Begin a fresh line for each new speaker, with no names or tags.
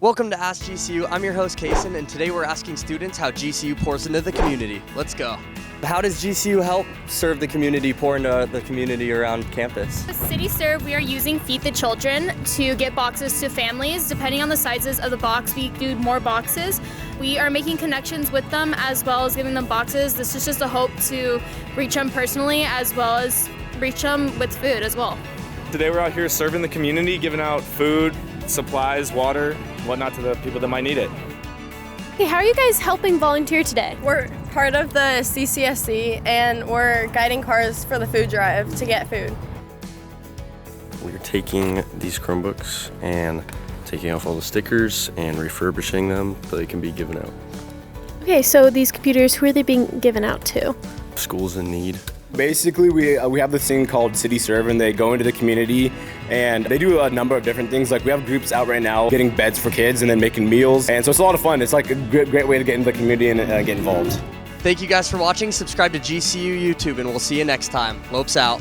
Welcome to Ask GCU. I'm your host, Kason, and today we're asking students how GCU pours into the community. Let's go. How does GCU help serve the community, pour into the community around campus?
With City Serve, we are using Feed the Children to get boxes to families. Depending on the sizes of the box, we do more boxes. We are making connections with them as well as giving them boxes. This is just a hope to reach them personally as well as reach them with food as well.
Today we're out here serving the community, giving out food, supplies, water, whatnot to the people that might need it.
Hey, how are you guys helping volunteer today?
We're part of the CCSC and we're guiding cars for the food drive to get food.
We're taking these Chromebooks and taking off all the stickers and refurbishing them so they can be given out.
Okay, so these computers, who are they being given out to?
Schools in need.
Basically, we have this thing called City Serve, and they go into the community, and they do a number of different things. Like, we have groups out right now getting beds for kids and then making meals, and so it's a lot of fun. It's like a great way to get into the community and get involved.
Thank you guys for watching. Subscribe to GCU YouTube, and we'll see you next time. Lopes out.